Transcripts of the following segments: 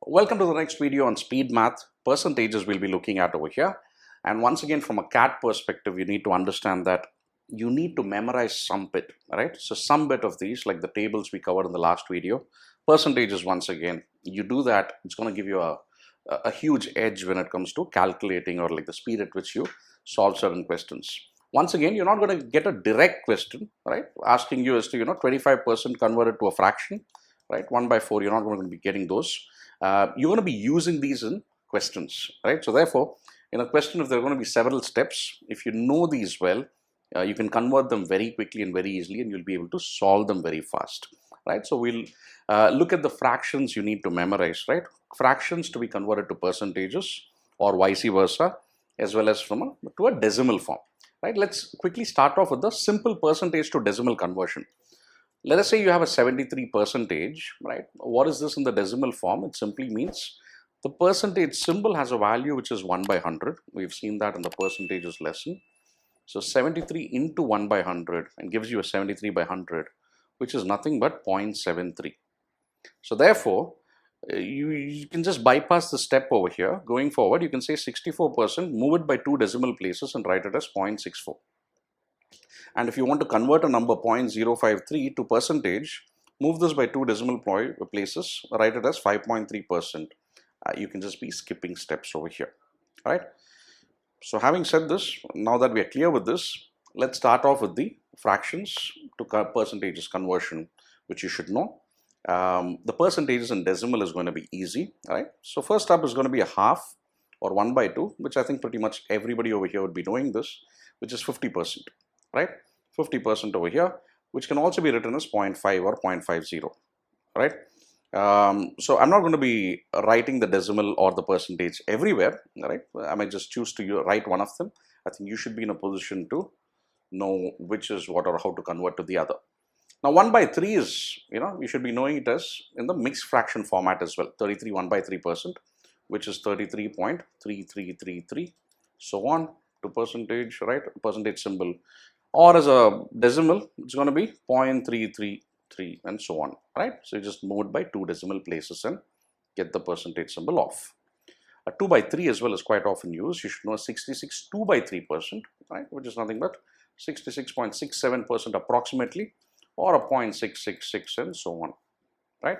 Welcome to the next video on speed math. Percentages we'll be looking at over here. And once again, from a CAT perspective, you need to understand that you need to memorize some bit, right? So some bit of these, like the tables we covered in the last video, percentages once again, you do that, it's going to give you a huge edge when it comes to calculating or like the speed at which you solve certain questions. Once again, you're not going to get a direct question, right? Asking you as to, 25% converted to a fraction, right? 1 by 4, you're not going to be getting those. You're going to be using these in questions, right? So therefore, in a question, if there are going to be several steps, if you know these well, you can convert them very quickly and very easily, and you'll be able to solve them very fast, right? So we'll look at the fractions you need to memorize, right? Fractions to be converted to percentages or vice versa, as well as to a decimal form, right? Let's quickly start off with the simple percentage to decimal conversion. Let us say you have a 73 percentage, right? What is this in the decimal form? It simply means the percentage symbol has a value which is 1 by 100. We've seen that in the percentages lesson. So 73 into 1 by 100 and gives you a 73 by 100, which is nothing but 0.73. So therefore, you can just bypass the step over here. Going forward, you can say 64%, move it by 2 decimal places and write it as 0.64. And if you want to convert a number 0.053 to percentage, move this by 2 decimal places, write it as 5.3%. You can just be skipping steps over here, all right? So having said this, now that we are clear with this, let's start off with the fractions to percentages conversion, which you should know. The percentages in decimal is going to be easy, right? So first up is going to be a half or 1 by 2, which I think pretty much everybody over here would be doing this, which is 50%, right? 50% over here, which can also be written as 0.5 or 0.50, right? So I'm not going to be writing the decimal or the percentage everywhere, right? I might just choose to write one of them. I think you should be in a position to know which is what or how to convert to the other. Now 1 by 3 is, you should be knowing it as in the mixed fraction format as well. 33 1 by 3%, which is 33.3333, so on to percentage, right? Percentage symbol. Or as a decimal, it's going to be 0.333 and so on, right? So you just move it by 2 decimal places and get the percentage symbol off. A 2 by 3 as well is quite often used. You should know 66 2 by 3%, right? Which is nothing but 66.67% approximately, or a 0.666 and so on, right?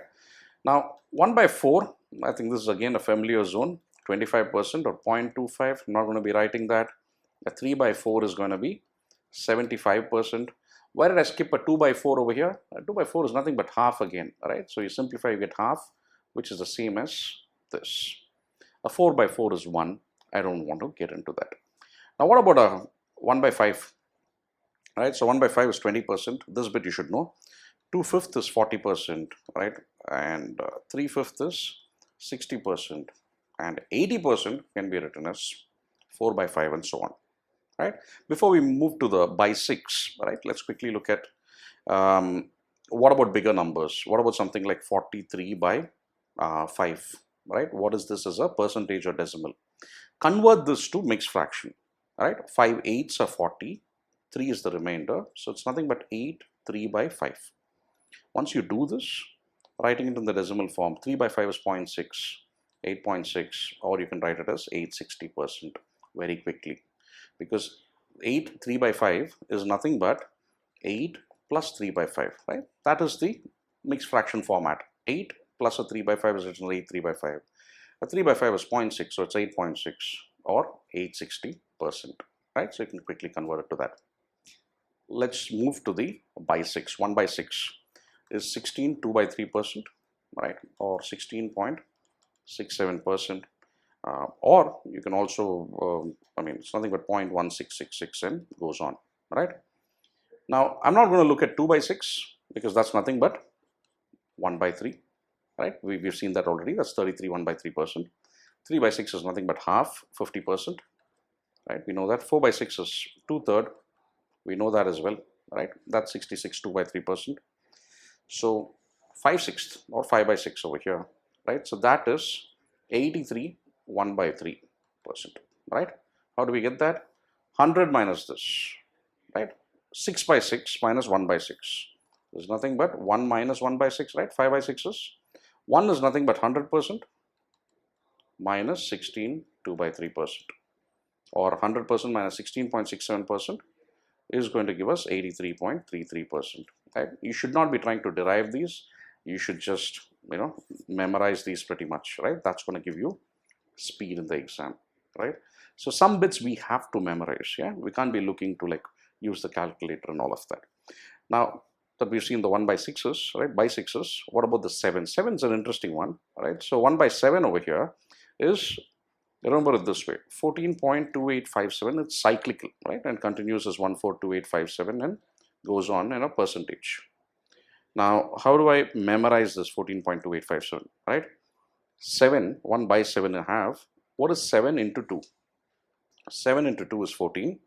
Now 1 by 4, I think this is again a familiar zone, 25% or 0.25. I'm not going to be writing that. A 3 by 4 is going to be 75%. Why did I skip a 2 by 4 over here? A 2 by 4 is nothing but half again, right? So you simplify, you get half, which is the same as this. A 4 by 4 is 1. I don't want to get into that. Now what about a 1 by 5? Right? So 1 by 5 is 20%. This bit you should know. 2/5 is 40%, right? And 3/5 is 60%. And 80% can be written as 4 by 5 and so on. Right? Before we move to the by 6, right, let's quickly look at what about bigger numbers? What about something like 43 by 5, right? What is this as a percentage or decimal? Convert this to mixed fraction, right? 5 eighths are 40, 3 is the remainder, so it's nothing but 8 3 by 5. Once you do this, writing it in the decimal form, 3 by 5 is 0.6, 8.6, or you can write it as 860% very quickly. Because 8 3 by 5 is nothing but 8 plus 3 by 5, right? That is the mixed fraction format. 8 plus a 3 by 5 is originally 8 3 by 5. A 3 by 5 is 0.6, so it's 8.6 or 860%, right? So you can quickly convert it to that. Let's move to the by 6. 1 by 6 is 16 2 by 3%, right? Or 16.67%. Or you can also, it's nothing but 0.1666 and goes on, right? Now, I'm not going to look at 2 by 6 because that's nothing but 1 by 3, right? We've seen that already. That's 33 1 by 3%. 3 by 6 is nothing but half, 50%, right? We know that. 4 by 6 is 2/3. We know that as well, right? That's 66 2 by 3%. So 5/6 or 5 by 6 over here, right? So that is 83 1 by 3%, right? How do we get that? 100 minus this, right? 6 by 6 minus 1 by 6. There's nothing but 1 minus 1 by 6, right? 5 by 6 is 1 is nothing but 100%. minus 16 2 by 3%, or 100% minus 16.67% is going to give us 83.33%. Right? You should not be trying to derive these. You should just, memorize these pretty much, right? That's going to give you speed in the exam, right? So some bits we have to memorize, yeah? We can't be looking to like use the calculator and all of that. Now that we've seen the 1 by 6s, right? By 6s, what about the 7? 7 is an interesting one, right? So 1 by 7 over here is, remember it this way, 14.2857, it's cyclical, right? And continues as 142857 and goes on in a percentage. Now, how do I memorize this 14.2857, right? 7, 1 by 7.5. What is 7 into 2? 7 into 2 is 14.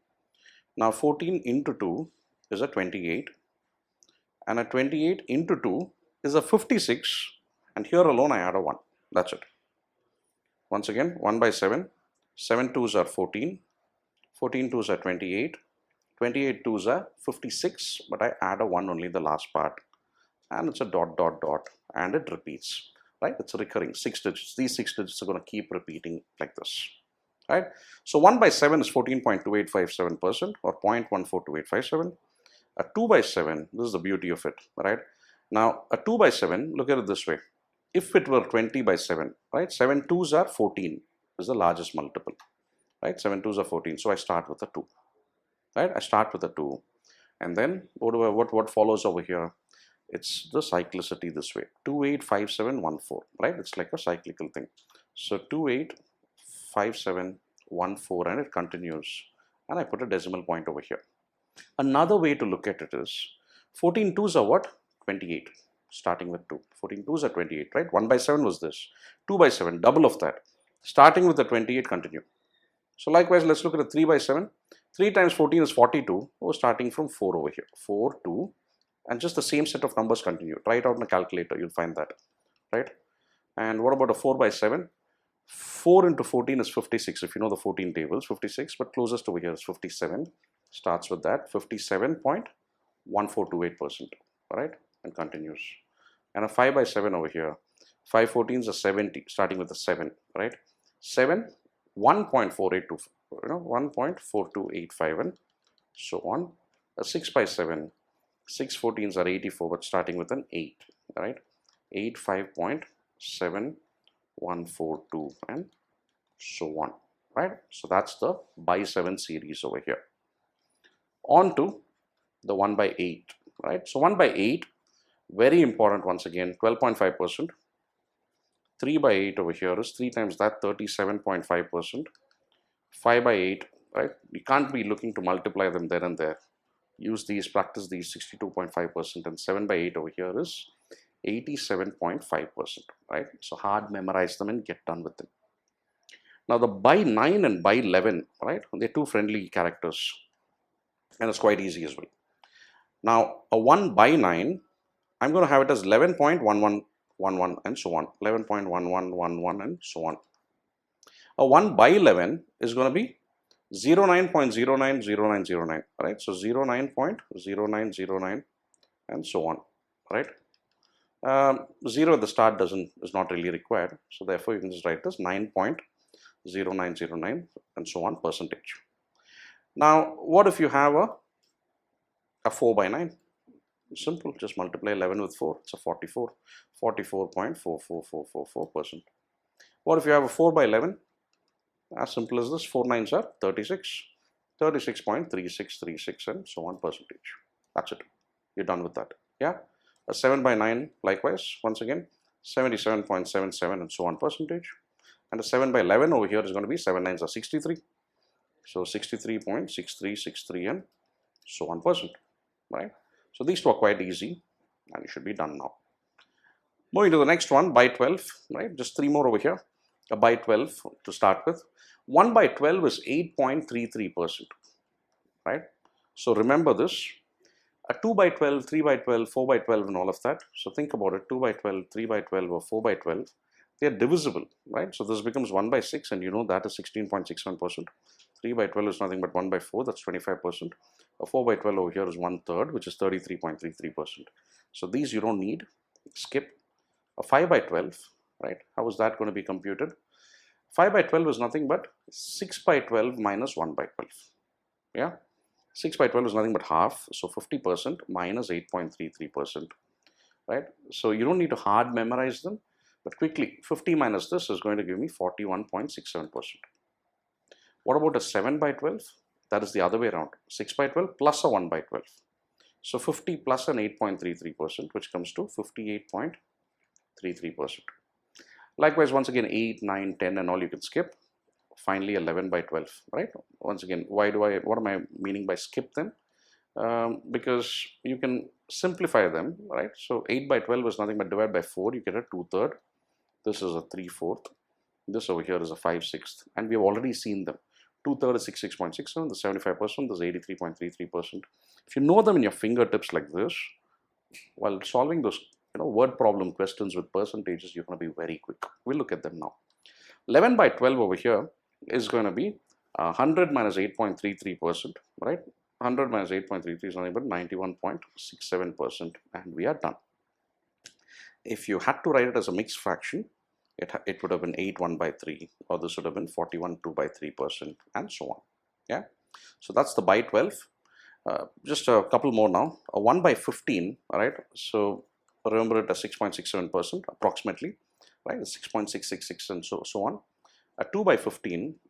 Now, 14 into 2 is a 28. And a 28 into 2 is a 56. And here alone, I add a 1. That's it. Once again, 1 by 7. 7 2s are 14. 14 2s are 28. 28 2s are 56. But I add a 1 only in the last part. And it's a dot, dot, dot. And it repeats. Right? It's recurring 6 digits. These 6 digits are going to keep repeating like this. Right? So 1 by 7 is 14.2857% or 0.142857. A 2 by 7, this is the beauty of it. Right? Now, a 2 by 7, look at it this way. If it were 20 by 7, right? 7 2s are 14 is the largest multiple. Right? 7 2s are 14. So I start with a 2. Right? I start with a 2. And then what follows over here? It's the cyclicity this way, 285714, right? It's like a cyclical thing. So 285714 and it continues, and I put a decimal point over here. Another way to look at it is 14 2s are what? 28, starting with 2. 14 2s are 28, right? 1 by 7 was this. 2 by 7, double of that. Starting with the 28, continue. So likewise, let's look at a 3 by 7. 3 times 14 is 42. Oh, starting from 4 over here. 4, 2. And just the same set of numbers continue. Try it out in a calculator, you'll find that, right? And what about a 4 by 7? 4 into 14 is 56, if you know the 14 tables, 56, but closest over here is 57. Starts with that, 57.1428%, right? And continues. And a 5 by 7 over here, 5 14s are 70, starting with a 7, right? 7, 1.482, 1.4285 and so on. A 6 by 7, 6 14s are 84, but starting with an 8, right? 85.7142 and so on, right? So that's the by 7 series over here. On to the 1 by 8, right? So 1 by 8, very important once again, 12.5%. 3 by 8 over here is 3 times that, 37.5%. 5 by 8, right? You can't be looking to multiply them there and there. Use these, practice these, 62.5%, and 7 by 8 over here is 87.5%, right? So hard memorize them and get done with them. Now the by 9 and by 11, right? They're two friendly characters and it's quite easy as well. Now a 1 by 9, I'm going to have it as 11.1111 and so on, 11.1111 and so on. A 1 by 11 is going to be 09.090909, right? So 09.0909 and so on, right? 0 at the start is not really required, so therefore you can just write this 9.0909 and so on percentage. Now what if you have a 4 by 9? Simple, just multiply 11 with 4, it's a 44, 44.44444%. What if you have a 4 by 11? As simple as this, 4 9s are 36, 36.3636 and so on percentage. That's it. You're done with that. Yeah. A 7 by 9, likewise, once again, 77.77 and so on percentage. And a 7 by 11 over here is going to be 7 9s are 63. So 63.6363 and so on percent. Right. So these two are quite easy and you should be done now. Moving to the next one, by 12, right? Just 3 more over here. A by 12 to start with. 1 by 12 is 8.33%, right? So remember this, a 2 by 12, 3 by 12, 4 by 12 and all of that. So think about it, 2 by 12, 3 by 12 or 4 by 12, they are divisible, right? So this becomes 1 by 6 and you know that is 16.61%. 3 by 12 is nothing but 1 by 4, that's 25%. A 4 by 12 over here is 1/3, which is 33.33%. So these you don't need, skip. A 5 by 12, right? How is that going to be computed? 5 by 12 is nothing but 6 by 12 minus 1 by 12. Yeah, 6 by 12 is nothing but half, so 50% minus 8.33%, right? So you don't need to hard memorize them, but quickly, 50 minus this is going to give me 41.67%. What about a 7 by 12? That is the other way around, 6 by 12 plus a 1 by 12. So 50 plus an 8.33%, which comes to 58.33%. Likewise, once again, 8, 9, 10 and all you can skip. Finally, 11 by 12, right? Once again, what am I meaning by skip them? Because you can simplify them, right? So 8 by 12 is nothing but divide by 4, you get a 2/3. This is a 3/4. This over here is a 5/6, and we have already seen them. 2/3 is 66.67, the 75%, this is 83.33%. If you know them in your fingertips like this, while solving those word problem questions with percentages, you're going to be very quick. We'll look at them now. 11 by 12 over here is going to be 100 minus 8.33%, right? 100 minus 8.33 is nothing but 91.67%, and we are done. If you had to write it as a mixed fraction, it would have been 8 1 by 3, or this would have been 41 2 by 3%, and so on. Yeah, so that's the by 12. Just a couple more now. A 1 by 15, right? So remember it as 6.67% approximately, right? 6.666 and so on. A 2 by 15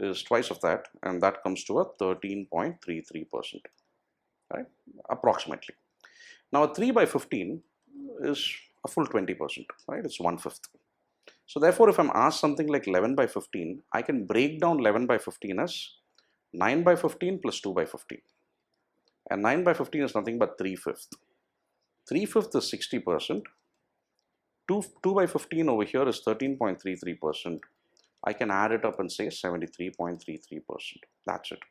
is twice of that, and that comes to a 13.33%, right? Approximately. Now a 3 by 15 is a full 20%, right? It's 1/5. So therefore, if I'm asked something like 11 by 15, I can break down 11 by 15 as 9 by 15 plus 2 by 15. And 9 by 15 is nothing but 3/5. 3/5 is 60%. 2 by 15 over here is 13.33%. I can add it up and say 73.33%. That's it.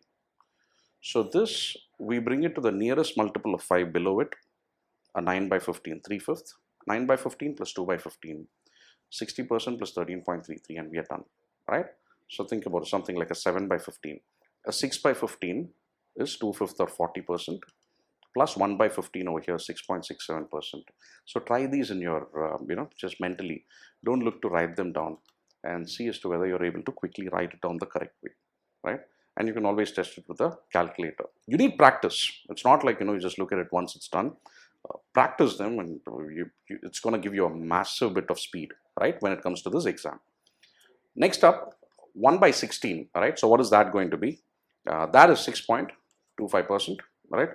So this, we bring it to the nearest multiple of 5 below it, a 9 by 15, 3/5. 9 by 15 plus 2 by 15. 60% plus 13.33, and we are done, right? So think about something like a 7 by 15. A 6 by 15 is 2/5 or 40%, plus 1 by 15 over here, 6.67%. So try these in your, just mentally. Don't look to write them down, and see as to whether you're able to quickly write it down the correct way, right? And you can always test it with a calculator. You need practice. It's not like, you just look at it once, it's done. Practice them, and it's going to give you a massive bit of speed, right, when it comes to this exam. Next up, 1 by 16, right? So what is that going to be? That is 6.25%, right?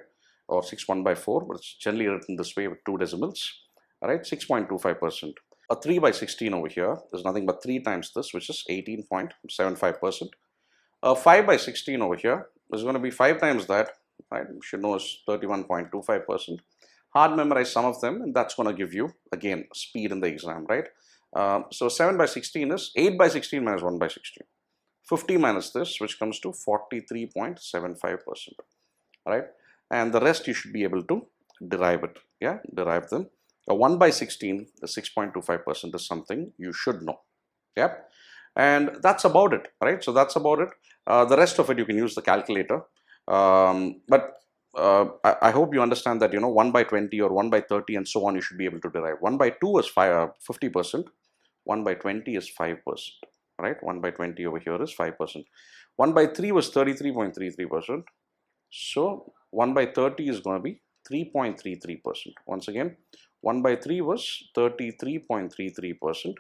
Or 6 1 by 4, but it's generally written this way with 2 decimals, right? 6.25%. A 3 by 16 over here is nothing but 3 times this, which is 18.75%. A 5 by 16 over here is going to be 5 times that, right? You should know is 31.25%. Hard memorize some of them, and that's going to give you, again, speed in the exam, right? So 7 by 16 is 8 by 16 minus 1 by 16. 50 minus this, which comes to 43.75%, right? And the rest you should be able to derive it, yeah, derive them. A 1 by 16, the 6.25% is something you should know, yeah? And that's about it, right? So that's about it. The rest of it you can use the calculator, but I hope you understand that 1 by 20 or 1 by 30 and so on you should be able to derive. 1 by 2 is 50%, 1 by 20 is 5%, right? 1 by 20 over here is 5%. 1 by 3 was 33.33%, so 1 by 30 is going to be 3.33%. Once again, 1 by 3 was 33.33%,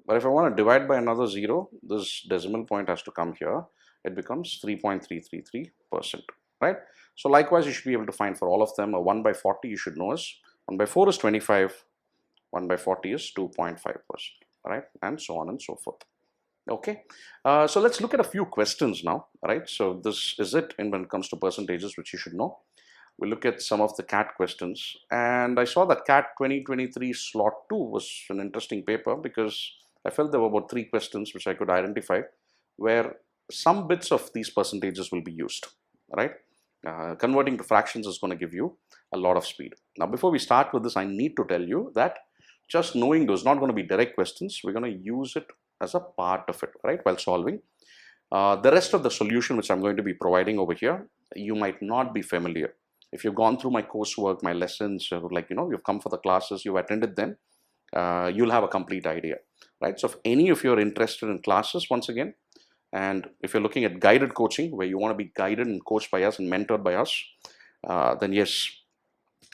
but if I want to divide by another 0, this decimal point has to come here. It becomes 3.333%, right? So likewise, you should be able to find for all of them. A 1 by 40 you should know is 1 by 4 is 25, 1 by 40 is 2.5%, right? And so on and so forth. Okay, so let's look at a few questions now, right? So this is it when it comes to percentages, which you should know. We'll look at some of the CAT questions, and I saw that CAT 2023 slot 2 was an interesting paper because I felt there were about 3 questions which I could identify where some bits of these percentages will be used, right? Converting to fractions is going to give you a lot of speed. Now, before we start with this, I need to tell you that just knowing those not going to be direct questions. We're going to use it as a part of it, right, while solving. The rest of the solution which I'm going to be providing over here, you might not be familiar. If you've gone through my coursework, my lessons, like, you've come for the classes, you've attended them, you'll have a complete idea. right? So if any of you are interested in classes, once again, and if you're looking at guided coaching, where you want to be guided and coached by us and mentored by us, then yes,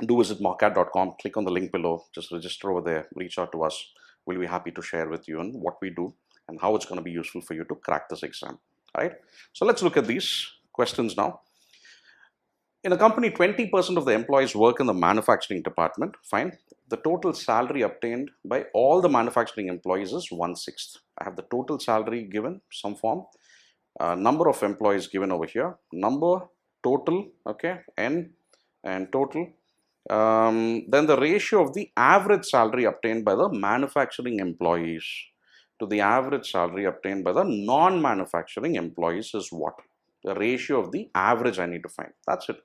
do visit mockat.com, click on the link below, just register over there, reach out to us. We'll be happy to share with you on what we do and how it's going to be useful for you to crack this exam. All right, so let's look at these questions now. In a company, 20% of the employees work in the manufacturing department. Fine. The total salary obtained by all the manufacturing employees is 1/6. I have the total salary given, some form. Number of employees given over here. Number, total, okay, N and total. Then the ratio of the average salary obtained by the manufacturing employees to the average salary obtained by the non-manufacturing employees is what? The ratio of the average I need to find. That's it.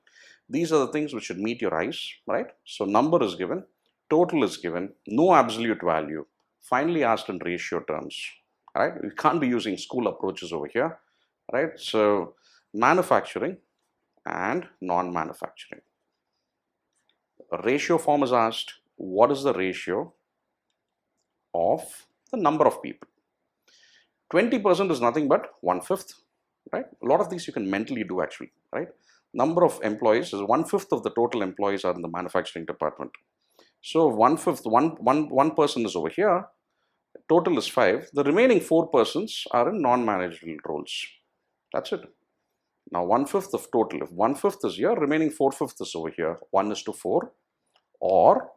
These are the things which should meet your eyes, right? So number is given, total is given, no absolute value, finally asked in ratio terms, right? We can't be using school approaches over here, right? So manufacturing and non-manufacturing. A ratio form is asked, what is the ratio of the number of people? 20% is nothing but 1/5, right? A lot of these you can mentally do actually, right? Number of employees is 1/5 of the total employees are in the manufacturing department. So 1/5, one person is over here, total is 5. The remaining 4 persons are in non-managerial roles. That's it. Now 1/5 of total, if 1/5 is here, remaining 4/5 is over here, 1:4. Or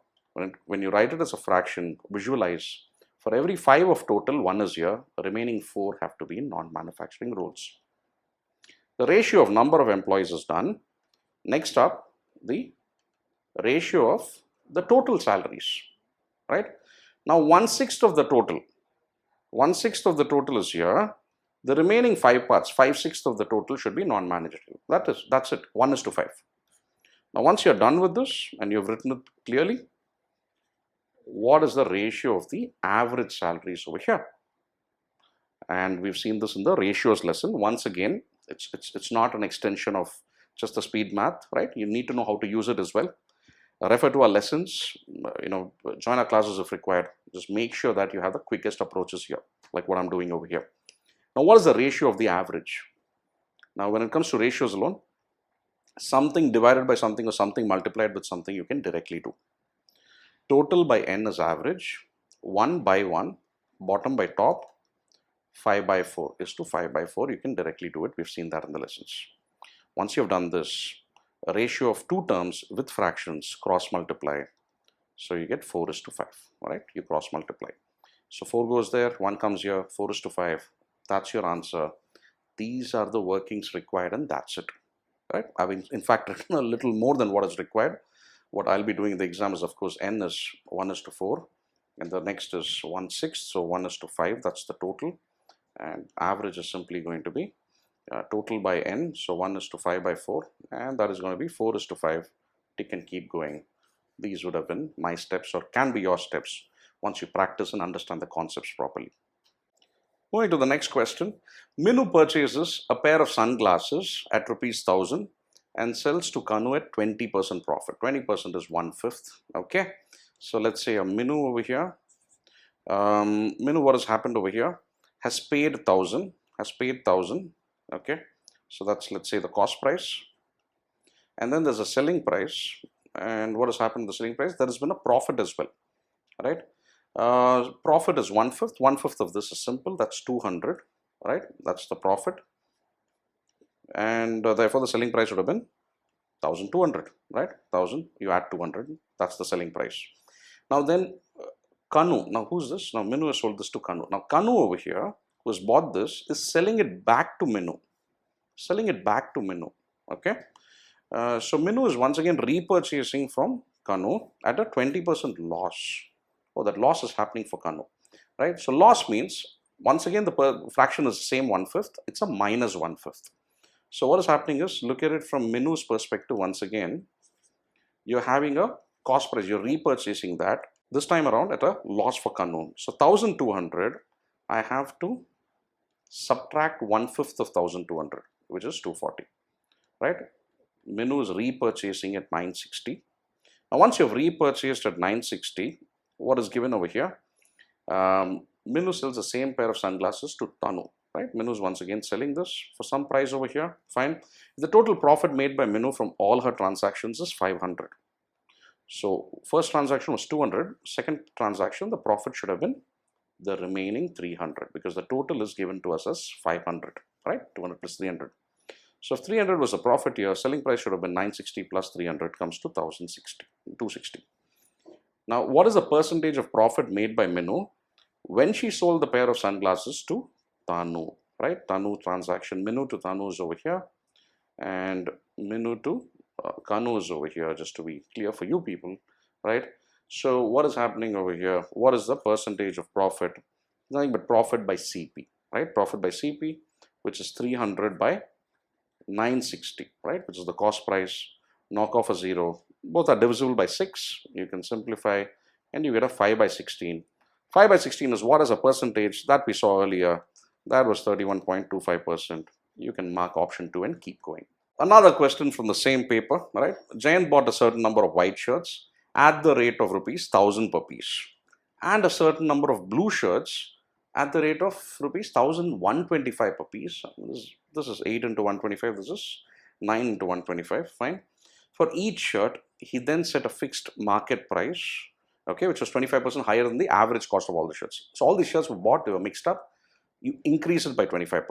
when you write it as a fraction, visualize, for every 5 of total, 1 is here, the remaining 4 have to be in non-manufacturing roles. The ratio of number of employees is done. Next up, the ratio of the total salaries, right? Now 1/6 of the total, 1/6 of the total is here. The remaining 5 parts, 5/6 of the total should be non-managerial. That's it, 1:5. Now once you're done with this and you've written it clearly, what is the ratio of the average salaries over here? And we've seen this in the ratios lesson. Once again, it's not an extension of just the speed math, right? You need to know how to use it as well. Refer to our lessons, join our classes if required. Just make sure that you have the quickest approaches here, like what I'm doing over here. Now, what is the ratio of the average? Now, when it comes to ratios alone, something divided by something or something multiplied with something you can directly do. Total by n is average, 1 by 1, bottom by top, 5 by 4 is to 5 by 4. You can directly do it. We've seen that in the lessons. Once you've done this, a ratio of 2 terms with fractions cross multiply. So you get 4:5, all right? You cross multiply. So 4 goes there, 1 comes here, 4:5. That's your answer. These are the workings required and that's it, right? I've in fact written a little more than what is required. What I'll be doing in the exam is, of course, n is 1:4 and the next is 1/6, so 1:5, that's the total. And average is simply going to be total by n, so 1:5 by 4, and that is going to be 4:5. Tick and keep going. These would have been my steps or can be your steps once you practice and understand the concepts properly. Moving to the next question. Minu purchases a pair of sunglasses at ₹1,000 and sells to Kanu at 20% profit. 20% is 1/5. Okay, so let's say a Minu over here. Minu, what has happened over here? Has paid 1,000. Okay, so that's, let's say, the cost price, and then there's a selling price. And what has happened to the selling price? There has been a profit as well, right? Profit is 1/5. 1/5 of this is simple, that's 200, right? That's the profit, and therefore the selling price would have been 1,200, right? 1,000, you add 200, that's the selling price. Now then, Kanu, now who's this? Now Minu has sold this to Kanu. Now Kanu over here, who has bought this, is selling it back to Minu. Okay. So Minu is once again repurchasing from Kanu at a 20% loss. Oh, that loss is happening for Kanu, right? So loss means, once again, the fraction is the same 1/5. It's a minus 1/5. So what is happening is, look at it from Minu's perspective once again. You're having a cost price. You're repurchasing that this time around at a loss for Kanu. So 1,200, I have to subtract 1/5 of 1,200, which is 240, right? Minu is repurchasing at 960. Now once you've repurchased at 960, what is given over here? Minu sells the same pair of sunglasses to Tanu, right? Minu is once again selling this for some price over here, fine. The total profit made by Minu from all her transactions is 500. So first transaction was 200, second transaction, the profit should have been the remaining 300 because the total is given to us as 500, right? 200 plus 300. So if 300 was the profit here, selling price should have been 960 plus 300 comes to 260. Now, what is the percentage of profit made by Minu when she sold the pair of sunglasses to Tanu, right? Tanu transaction, Minu to Tanu is over here and Minu to Kanu is over here, just to be clear for you people, right? So what is happening over here? What is the percentage of profit? Nothing but profit by CP, right? Profit by CP, which is 300 by 960, right? Which is the cost price. Knock off a 0. Both are divisible by 6. You can simplify and you get a 5 by 16. 5 by 16 is what as a percentage that we saw earlier. That was 31.25%. You can mark option 2 and keep going. Another question from the same paper, right? Jayant bought a certain number of white shirts at the rate of rupees 1000 per piece and a certain number of blue shirts at the rate of rupees 1125 per piece. This is 8 into 125, this is 9 into 125, fine. For each shirt, he then set a fixed market price, okay, which was 25% higher than the average cost of all the shirts. So all these shirts were bought, they were mixed up. You increase it by 25%,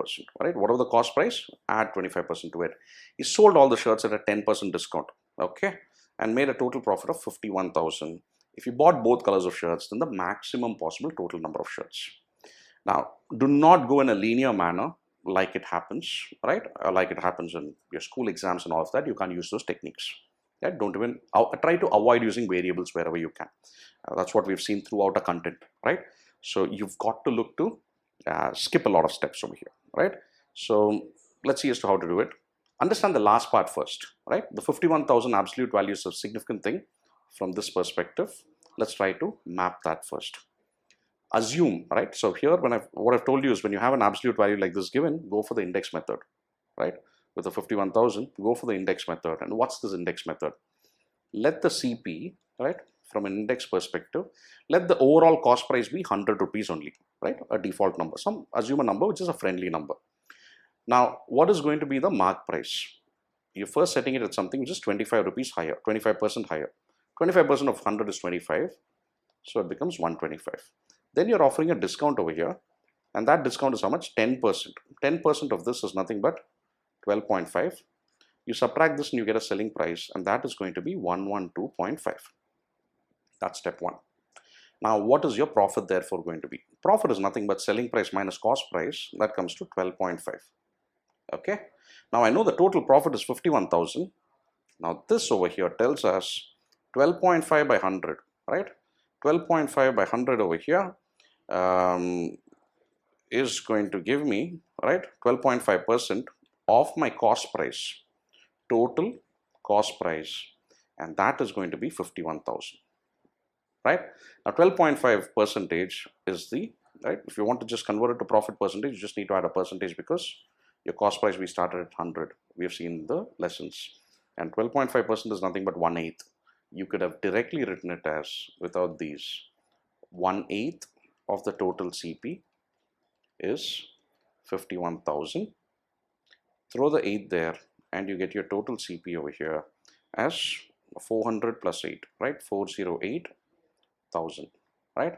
right? Whatever the cost price, add 25% to it. He sold all the shirts at a 10% discount, okay, and made a total profit of 51,000. If you bought both colors of shirts, then the maximum possible total number of shirts. Now, do not go in a linear manner like it happens, right? Like it happens in your school exams and all of that. You can't use those techniques. Right? Don't even try to avoid using variables wherever you can. That's what we've seen throughout our content, right? So you've got to look to skip a lot of steps over here, right? So let's see as to how to do it. Understand the last part first, right? The 51,000 absolute value is a significant thing from this perspective. Let's try to map that first. Assume, right? So here, what I've told you is when you have an absolute value like this given, go for the index method, right? With the 51,000, go for the index method. And what's this index method? Let the CP, right, from an index perspective, let the overall cost price be 100 rupees only, right? A default number. Assume a number which is a friendly number. Now, what is going to be the mark price? You're first setting it at something which is 25 rupees higher, 25% higher. 25% of 100 is 25, so it becomes 125. Then you're offering a discount over here, and that discount is how much? 10%. 10% of this is nothing but 12.5. You subtract this and you get a selling price, and that is going to be 112.5. That's step 1. Now, what is your profit therefore going to be? Profit is nothing but selling price minus cost price. That comes to 12.5. Okay. Now, I know the total profit is 51,000. Now, this over here tells us 12.5 by 100, right? 12.5 by 100 over here is going to give me, right, 12.5% of my cost price, total cost price, and that is going to be 51,000, right? Now 12.5 percentage is the, right, if you want to just convert it to profit percentage, you just need to add a percentage because your cost price we started at 100. We have seen the lessons, and 12.5% is nothing but 1/8. You could have directly written it as, without these, 1/8 of the total CP is 51,000. Throw the 8 there and you get your total CP over here as 400 plus 8, right? 408,000, right?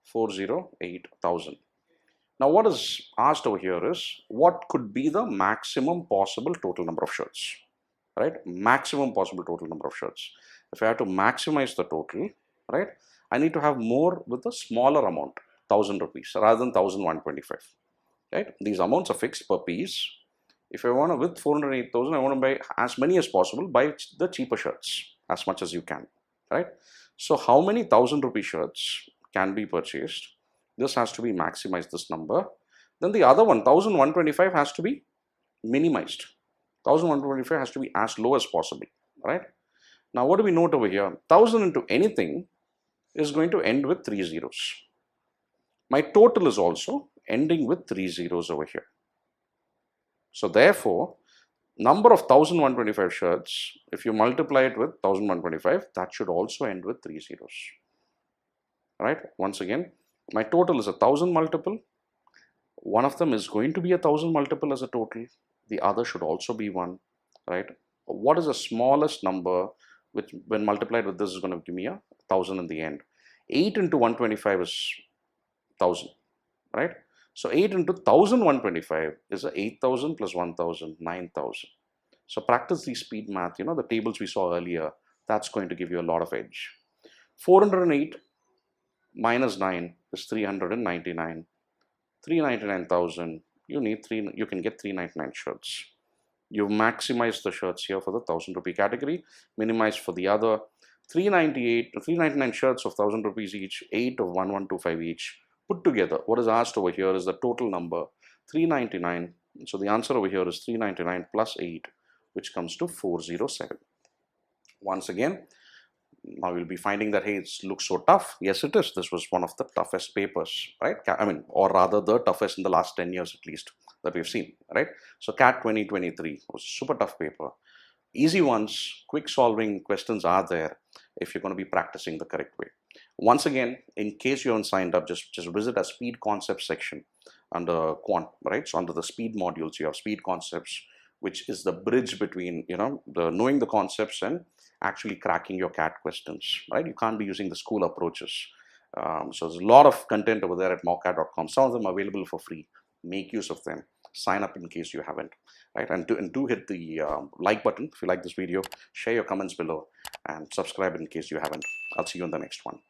408,000. Now what is asked over here is, what could be the maximum possible total number of shirts, right? Maximum possible total number of shirts. If I have to maximize the total, right, I need to have more with a smaller amount, 1,000 rupees rather than 1,125, right? These amounts are fixed per piece. If I want to, with 408,000, I want to buy as many as possible, buy the cheaper shirts as much as you can, right? So how many 1,000 rupee shirts can be purchased? This has to be maximized, this number. Then the other one, 1,125, has to be minimized. 1,125 has to be as low as possible, right? Now what do we note over here? 1,000 into anything is going to end with 3 zeros. My total is also ending with 3 zeros over here. So therefore, number of 1,125 shirts, if you multiply it with 1,125, that should also end with 3 zeros. Right? Once again, My total is 1000 multiple. One of them is going to be 1000 multiple as a total. The other should also be 1, right? What is the smallest number which, when multiplied with this, is going to give me 1000 in the end? 8 into 125 is 1000, right? So 8 into 1125 is 8000 plus 1000, 9000. So practice the speed math, the tables we saw earlier. That's going to give you a lot of edge. 408 minus 9 is 399. 399,000, you can get 399 shirts. You've maximized the shirts here for the 1000 rupee category, minimized for the other. 399 shirts of 1000 rupees each, 8 of 1125 each. Put together, what is asked over here is the total number, 399. So the answer over here is 399 plus 8, which comes to 407. Once again, now you'll be finding that, hey, it looks so tough. Yes, it is. This was one of the toughest papers, right? I mean, or rather the toughest in the last 10 years at least that we've seen, right? So CAT 2023 was a super tough paper. Easy ones, quick solving questions are there if you're going to be practicing the correct way. Once again, in case you haven't signed up, just visit our speed concepts section under Quant, right? So under the speed modules, you have speed concepts, which is the bridge between, the knowing the concepts and actually cracking your CAT questions, right? You can't be using the school approaches. So there's a lot of content over there at mockat.com. Some of them are available for free. Make use of them. Sign up in case you haven't, right? And do hit the like button if you like this video. Share your comments below and subscribe in case you haven't. I'll see you in the next one.